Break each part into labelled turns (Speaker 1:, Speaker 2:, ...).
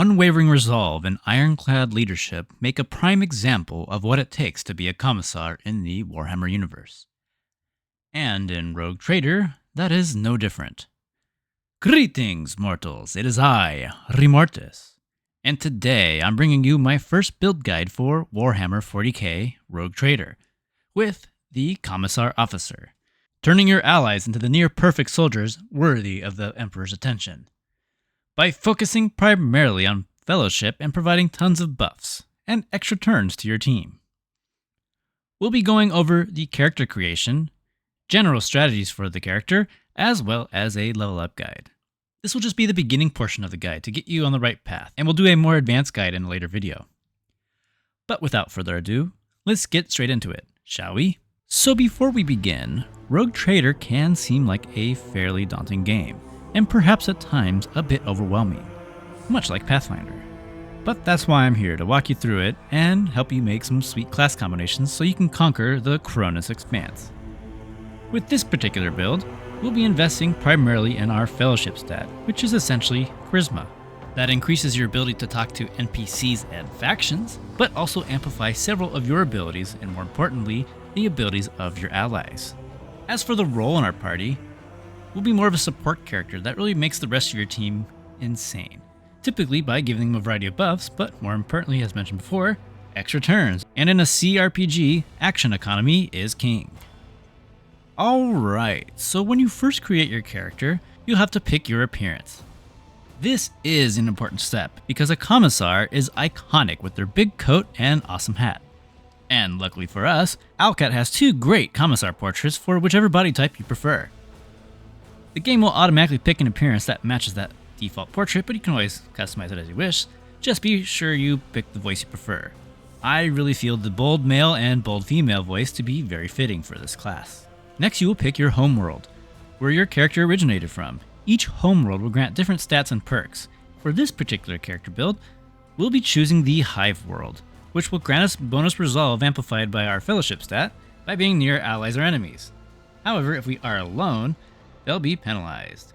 Speaker 1: unwavering resolve and ironclad leadership make a prime example of what it takes to be a commissar in the Warhammer universe. And in Rogue Trader, that is no different. Greetings, mortals, it is I, Remortis. And today I'm bringing you my first build guide for Warhammer 40k Rogue Trader, with the Commissar Officer, turning your allies into the near-perfect soldiers worthy of the Emperor's attention, by focusing primarily on fellowship and providing tons of buffs and extra turns to your team. We'll be going over the character creation, general strategies for the character, as well as a level up guide. This will just be the beginning portion of the guide to get you on the right path, and we'll do a more advanced guide in a later video. But without further ado, let's get straight into it, shall we? So before we begin, Rogue Trader can seem like a fairly daunting game, and perhaps at times a bit overwhelming, much like Pathfinder. But that's why I'm here to walk you through it and help you make some sweet class combinations so you can conquer the Cronus Expanse. With this particular build, we'll be investing primarily in our Fellowship stat, which is essentially Charisma. That increases your ability to talk to NPCs and factions, but also amplify several of your abilities and, more importantly, the abilities of your allies. As for the role in our party, we'll be more of a support character that really makes the rest of your team insane, typically by giving them a variety of buffs, but more importantly, as mentioned before, extra turns. And in a CRPG, action economy is king. Alright, so when you first create your character, you'll have to pick your appearance. This is an important step because a commissar is iconic with their big coat and awesome hat. And luckily for us, Owlcat has two great commissar portraits for whichever body type you prefer. The game will automatically pick an appearance that matches that default portrait, but you can always customize it as you wish. Just be sure you pick the voice you prefer. I really feel the bold male and bold female voice to be very fitting for this class. Next, you will pick your homeworld, where your character originated from. Each homeworld will grant different stats and perks. For this particular character build, we'll be choosing the Hive world, which will grant us bonus resolve amplified by our fellowship stat by being near allies or enemies. However, if we are alone, they'll be penalized.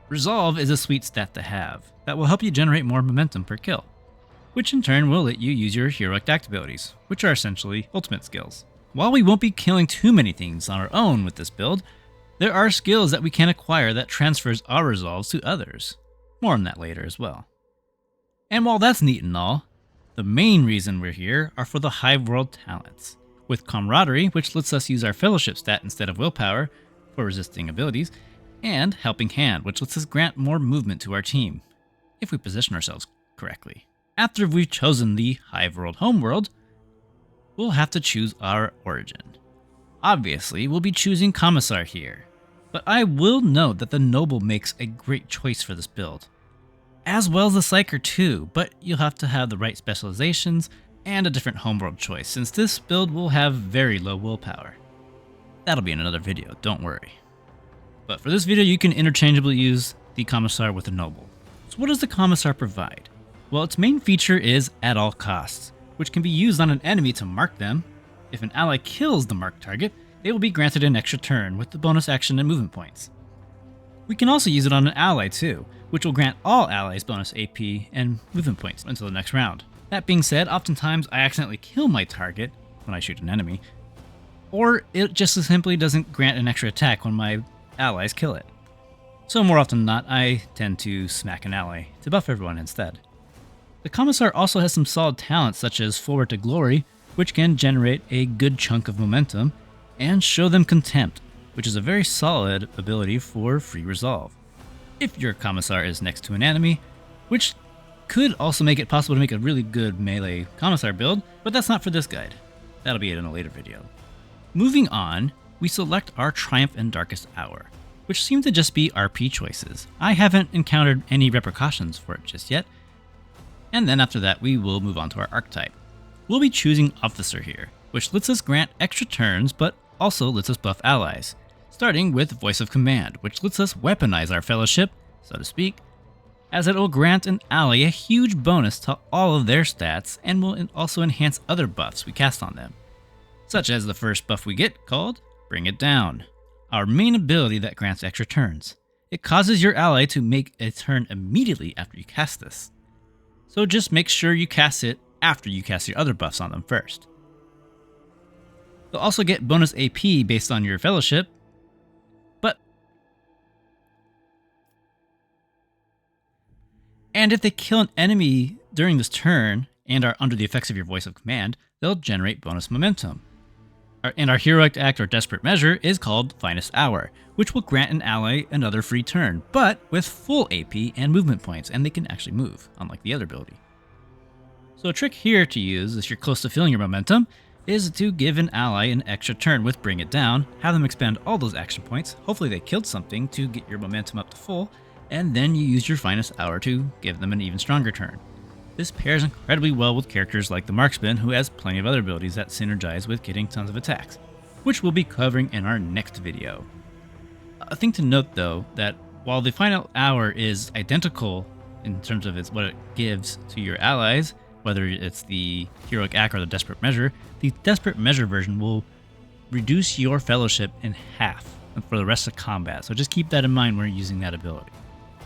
Speaker 1: Resolve is a sweet stat to have that will help you generate more momentum per kill, which in turn will let you use your heroic act abilities, which are essentially ultimate skills. While we won't be killing too many things on our own with this build, there are skills that we can acquire that transfers our resolves to others. More on that later as well. And while that's neat and all, the main reason we're here are for the Hive World talents, with Camaraderie, which lets us use our Fellowship stat instead of Willpower for resisting abilities, and Helping Hand, which lets us grant more movement to our team, if we position ourselves correctly. After we've chosen the Hive World homeworld, we'll have to choose our origin. Obviously, we'll be choosing Commissar here, but I will note that the Noble makes a great choice for this build, as well as the Psyker too, but you'll have to have the right specializations and a different homeworld choice, since this build will have very low willpower. That'll be in another video, don't worry. But for this video, you can interchangeably use the Commissar with the Noble. So what does the Commissar provide? Well, its main feature is at all costs, which can be used on an enemy to mark them. If an ally kills the marked target, they will be granted an extra turn with the bonus action and movement points. We can also use it on an ally too, which will grant all allies bonus AP and movement points until the next round. That being said, oftentimes I accidentally kill my target when I shoot an enemy, or it just simply doesn't grant an extra attack when my allies kill it. So more often than not, I tend to smack an ally to buff everyone instead. The Commissar also has some solid talents such as Forward to Glory, which can generate a good chunk of momentum, and Show Them Contempt, which is a very solid ability for free resolve. If your Commissar is next to an enemy, which could also make it possible to make a really good melee Commissar build, but that's not for this guide. That'll be it in a later video. Moving on, we select our Triumph and Darkest Hour, which seem to just be RP choices. I haven't encountered any repercussions for it just yet. And then after that, we will move on to our archetype. We'll be choosing Officer here, which lets us grant extra turns, but also lets us buff allies, starting with Voice of Command, which lets us weaponize our fellowship, so to speak, as it will grant an ally a huge bonus to all of their stats and will also enhance other buffs we cast on them, such as the first buff we get called Bring It Down, our main ability that grants extra turns. it causes your ally to make a turn immediately after you cast this. So just make sure you cast it after you cast your other buffs on them first. You'll also get bonus AP based on your fellowship, and if they kill an enemy during this turn and are under the effects of your voice of command, they'll generate bonus momentum. And our heroic act or desperate measure is called Finest Hour, which will grant an ally another free turn, but with full AP and movement points, and they can actually move, unlike the other ability. So a trick here to use if you're close to filling your momentum is to give an ally an extra turn with Bring It Down, have them expend all those action points, hopefully they killed something to get your momentum up to full, and then you use your Finest Hour to give them an even stronger turn. This pairs incredibly well with characters like the Marksman, who has plenty of other abilities that synergize with getting tons of attacks, which we'll be covering in our next video. A thing to note though, that while the Final Hour is identical in terms of what it gives to your allies, whether it's the Heroic Act or the Desperate Measure, the Desperate Measure version will reduce your fellowship in half for the rest of combat, so just keep that in mind when you're using that ability.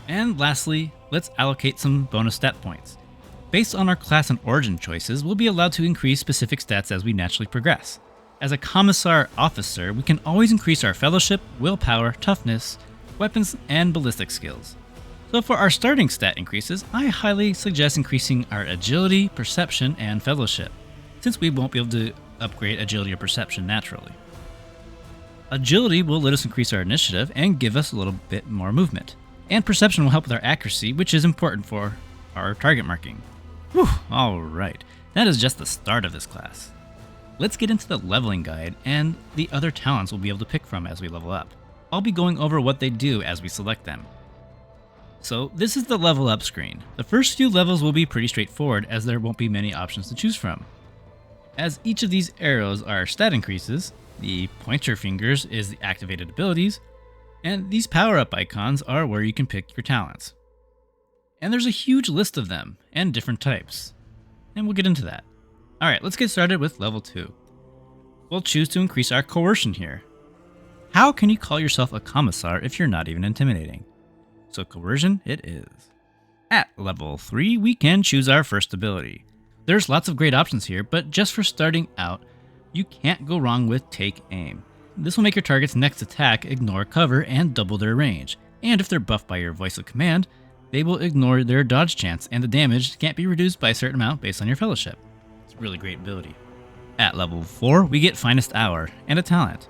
Speaker 1: And lastly, let's allocate some bonus stat points. Based on our class and origin choices, we'll be allowed to increase specific stats as we naturally progress. As a Commissar Officer, we can always increase our fellowship, willpower, toughness, weapons, and ballistic skills. So for our starting stat increases, I highly suggest increasing our agility, perception, and fellowship, since we won't be able to upgrade agility or perception naturally. Agility will let us increase our initiative and give us a little bit more movement. And perception will help with our accuracy, which is important for our target marking. Whew, alright, that is just the start of this class. Let's get into the leveling guide and the other talents we'll be able to pick from as we level up. I'll be going over what they do as we select them. So this is the level up screen. The first few levels will be pretty straightforward as there won't be many options to choose from. As each of these arrows are stat increases, the pointer fingers is the activated abilities, and these power-up icons are where you can pick your talents. And there's a huge list of them, and different types. And we'll get into that. Alright, let's get started with level 2. We'll choose to increase our coercion here. How can you call yourself a commissar if you're not even intimidating? So coercion it is. At level 3, we can choose our first ability. There's lots of great options here, but just for starting out, you can't go wrong with Take Aim. This will make your target's next attack ignore cover and double their range, and if they're buffed by your voice of command, they will ignore their dodge chance, and the damage can't be reduced by a certain amount based on your fellowship. It's a really great ability. At level 4, we get Finest Hour, and a talent.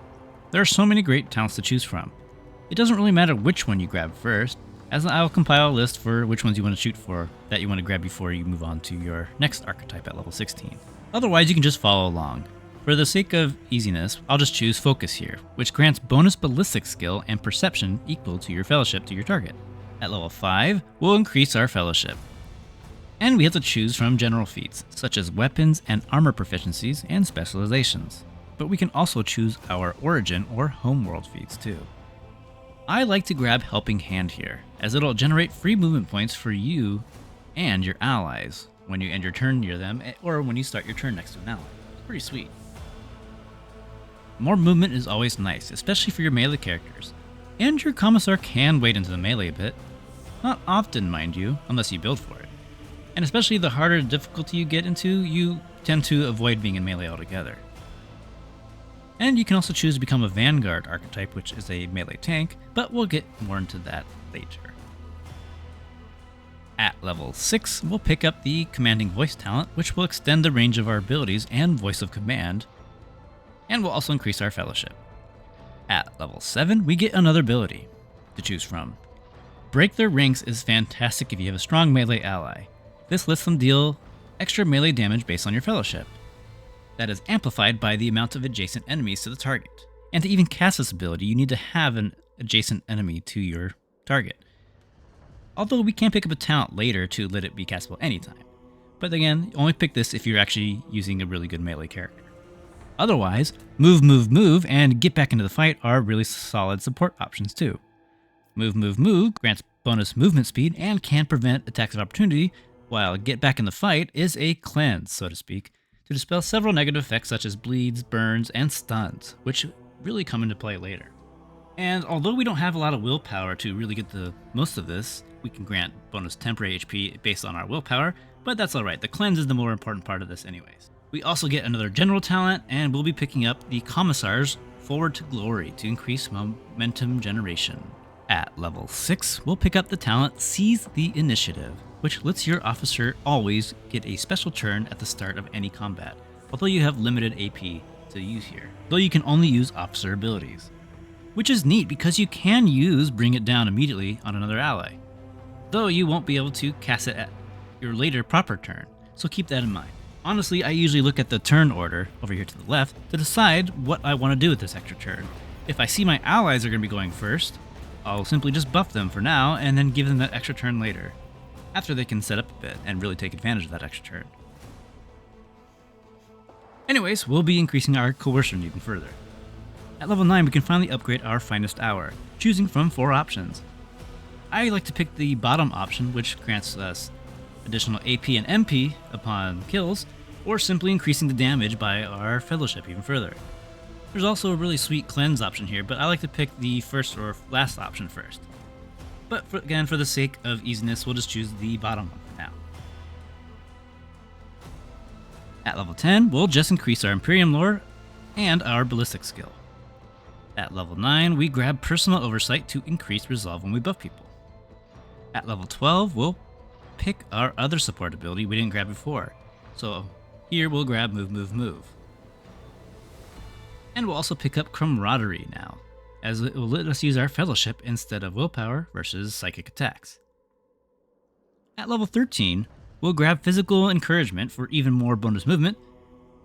Speaker 1: There are so many great talents to choose from. It doesn't really matter which one you grab first, as I will compile a list for which ones you want to shoot for that you want to grab before you move on to your next archetype at level 16. Otherwise, you can just follow along. For the sake of easiness, I'll just choose Focus here, which grants bonus ballistic skill and perception equal to your fellowship to your target. At level 5, we'll increase our fellowship. And we have to choose from general feats, such as weapons and armor proficiencies and specializations. But we can also choose our origin or homeworld feats too. I like to grab Helping Hand here, as it'll generate free movement points for you and your allies when you end your turn near them, or when you start your turn next to an ally. It's pretty sweet. More movement is always nice, especially for your melee characters. And your Commissar can wade into the melee a bit. Not often, mind you, unless you build for it. And especially the harder the difficulty you get into, you tend to avoid being in melee altogether. And you can also choose to become a Vanguard archetype, which is a melee tank, but we'll get more into that later. At level 6, we'll pick up the Commanding Voice talent, which will extend the range of our abilities and voice of command, and will also increase our fellowship. At level 7, we get another ability to choose from. Break Their Ranks is fantastic if you have a strong melee ally. This lets them deal extra melee damage based on your fellowship. That is amplified by the amount of adjacent enemies to the target. And to even cast this ability, you need to have an adjacent enemy to your target. Although we can pick up a talent later to let it be castable anytime. But again, only pick this if you're actually using a really good melee character. Otherwise, Move, Move, Move, and Get Back into the Fight are really solid support options too. Move, Move, Move grants bonus movement speed and can prevent attacks of opportunity, while Get Back in the Fight is a cleanse, so to speak, to dispel several negative effects such as bleeds, burns, and stuns, which really come into play later. And although we don't have a lot of willpower to really get the most of this, we can grant bonus temporary HP based on our willpower, but that's alright, the cleanse is the more important part of this anyways. We also get another general talent, and we'll be picking up the Commissar's Forward to Glory to increase momentum generation. At level 6, we'll pick up the talent Seize the Initiative, which lets your officer always get a special turn at the start of any combat, although you have limited AP to use here, though you can only use officer abilities. Which is neat because you can use Bring It Down immediately on another ally, though you won't be able to cast it at your later proper turn, so keep that in mind. Honestly, I usually look at the turn order over here to the left to decide what I want to do with this extra turn. If I see my allies are going to be going first, I'll simply just buff them for now and then give them that extra turn later, after they can set up a bit and really take advantage of that extra turn. Anyways, we'll be increasing our coercion even further. At level 9, we can finally upgrade our finest hour, choosing from 4 options. I like to pick the bottom option, which grants us additional AP and MP upon kills, or simply increasing the damage by our fellowship even further. There's also a really sweet cleanse option here, but I like to pick the first or last option first. But again, for the sake of easiness, we'll just choose the bottom one for now. At level 10, we'll just increase our Imperium lore and our ballistic skill. At level 9, we grab Personal Oversight to increase resolve when we buff people. At level 12, we'll pick our other support ability we didn't grab before. So here we'll grab Move, Move, Move. And we'll also pick up Camaraderie now, as it will let us use our Fellowship instead of Willpower versus Psychic attacks. At level 13, we'll grab Physical Encouragement for even more bonus movement.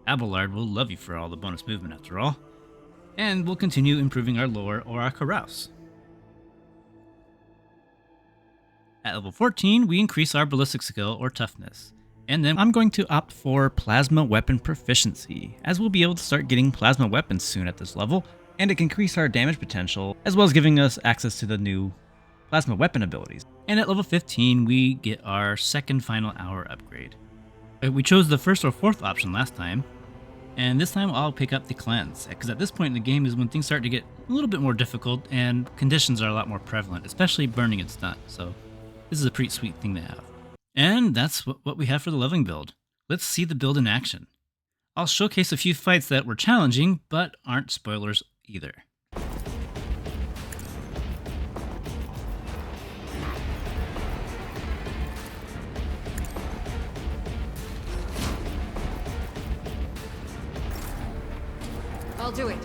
Speaker 1: Abelard will love you for all the bonus movement after all. And we'll continue improving our lore or our carouse. At level 14, we increase our ballistic skill or toughness. And then I'm going to opt for Plasma Weapon Proficiency, as we'll be able to start getting plasma weapons soon at this level, and it can increase our damage potential, as well as giving us access to the new plasma weapon abilities. And at level 15, we get our second final hour upgrade. We chose the first or fourth option last time, and this time I'll pick up the cleanse, because at this point in the game is when things start to get a little bit more difficult and conditions are a lot more prevalent, especially burning and stun, so this is a pretty sweet thing to have. And that's what we have for the leveling build. Let's see the build in action. I'll showcase a few fights that were challenging, but aren't spoilers either.
Speaker 2: I'll do it.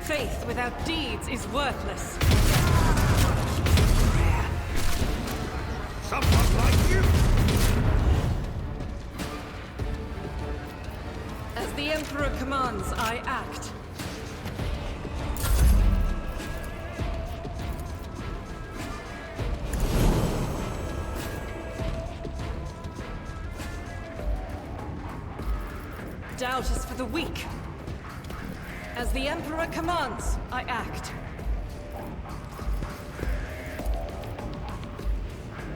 Speaker 2: Faith without deeds is worthless.
Speaker 3: Someone like you!
Speaker 2: As the Emperor commands, I act. Doubt is for the weak. As the Emperor commands, I act.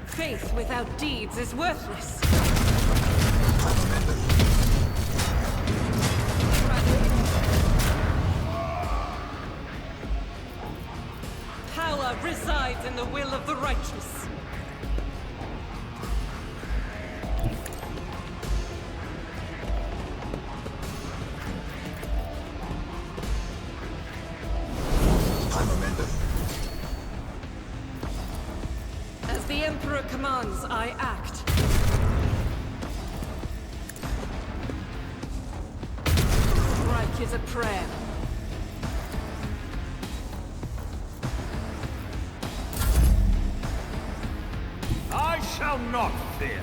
Speaker 2: Faith without deeds is worthless. Power resides in the will of the righteous. As the Emperor commands, I act. Strike is a prayer.
Speaker 3: I shall not fear.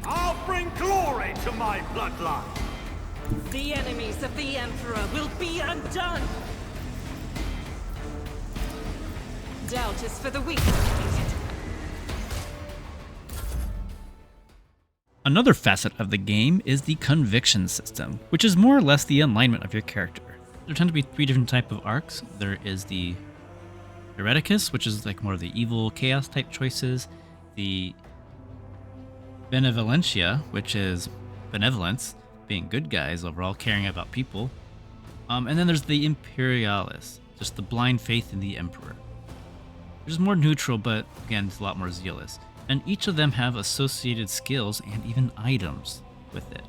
Speaker 3: I'll bring glory to my bloodline.
Speaker 2: The enemies of the Emperor will be undone! Doubt is for the weak.
Speaker 1: Another facet of the game is the conviction system, which is more or less the alignment of your character. there tend to be 3 different type of arcs. There is the Hereticus, which is like more of the evil chaos type choices. The Benevolentia, which is benevolence, being good guys overall, caring about people. And then there's the Imperialis, just the blind faith in the Emperor. Which is more neutral, but again, it's a lot more zealous. And each of them have associated skills and even items with it.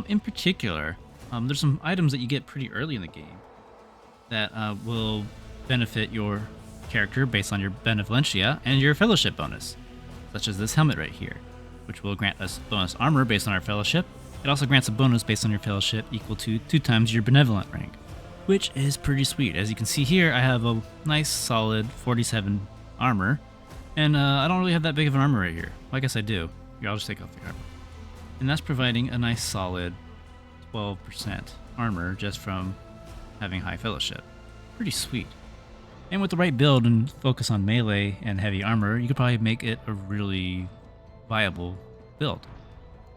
Speaker 1: In particular, there's some items that you get pretty early in the game that will benefit your character based on your benevolentia and your fellowship bonus, such as this helmet right here, which will grant us bonus armor based on our fellowship. It also grants a bonus based on your fellowship equal to 2 times your benevolent rank, which is pretty sweet. As you can see here, I have a nice solid 47 armor, and I don't really have that big of an armor right here. Well, I guess I do. Here, I'll just take off the armor. And that's providing a nice solid 12% armor just from having high fellowship. Pretty sweet. And with the right build and focus on melee and heavy armor, you could probably make it a really viable build.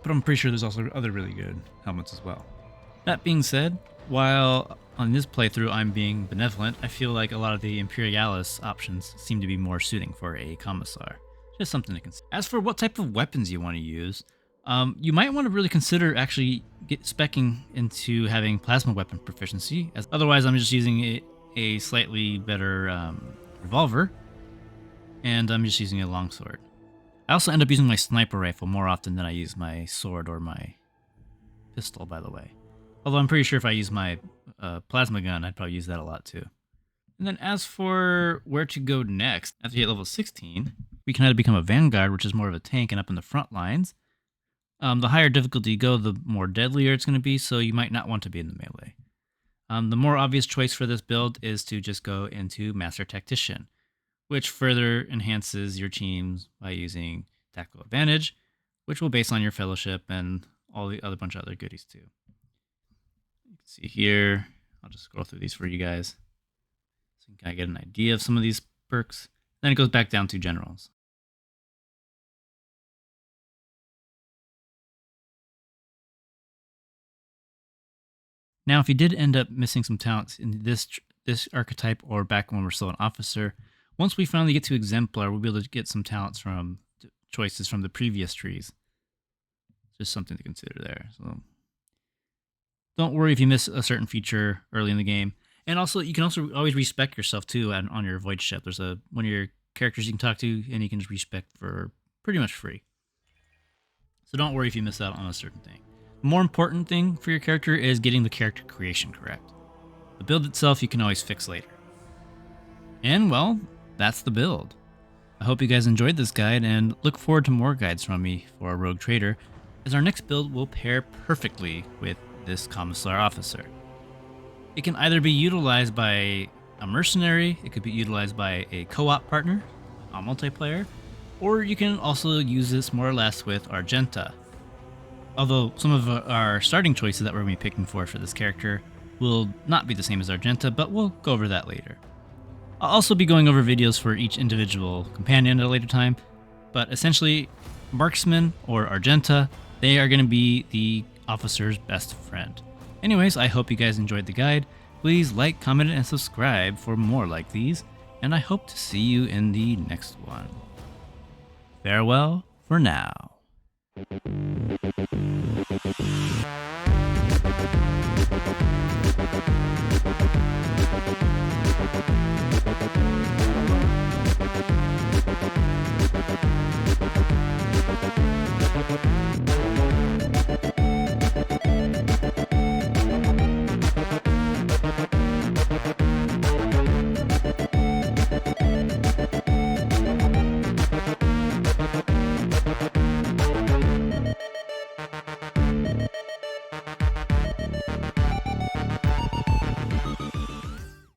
Speaker 1: But I'm pretty sure there's also other really good helmets as well. That being said, while on this playthrough I'm being benevolent, I feel like a lot of the Imperialis options seem to be more suiting for a Commissar. Just something to consider. As for what type of weapons you want to use, you might want to really consider actually speccing into having plasma weapon proficiency, as otherwise I'm just using a slightly better revolver, and I'm just using a longsword. I also end up using my sniper rifle more often than I use my sword or my pistol, by the way. Although I'm pretty sure if I use my plasma gun, I'd probably use that a lot too. And then as for where to go next, after you hit level 16, we can either become a Vanguard, which is more of a tank and up in the front lines. The higher difficulty you go, the more deadlier it's going to be, so you might not want to be in the melee. The more obvious choice for this build is to just go into Master Tactician, which further enhances your teams by using Tactical Advantage, which will base on your fellowship and all the other bunch of other goodies too. You can see here, I'll just scroll through these for you guys, so you can kind of get an idea of some of these perks. Then it goes back down to generals. Now, if you did end up missing some talents in this archetype or back when we're still an officer, once we finally get to Exemplar, we'll be able to get some talents from choices from the previous trees. Just something to consider there. So don't worry if you miss a certain feature early in the game. And also, you can also always respec yourself too on your void ship. There's one of your characters you can talk to, and you can just respec for pretty much free. So don't worry if you miss out on a certain thing. The more important thing for your character is getting the character creation correct. The build itself you can always fix later. And well, that's the build. I hope you guys enjoyed this guide and look forward to more guides from me for our Rogue Trader, as our next build will pair perfectly with this Commissar Officer. It can either be utilized by a mercenary, it could be utilized by a co-op partner on multiplayer, or you can also use this more or less with Argenta. Although some of our starting choices that we're going to be picking for this character will not be the same as Argenta, but we'll go over that later. I'll also be going over videos for each individual companion at a later time, but essentially, Marksman or Argenta, they are going to be the officer's best friend. Anyways, I hope you guys enjoyed the guide. Please like, comment, and subscribe for more like these, and I hope to see you in the next one. Farewell for now.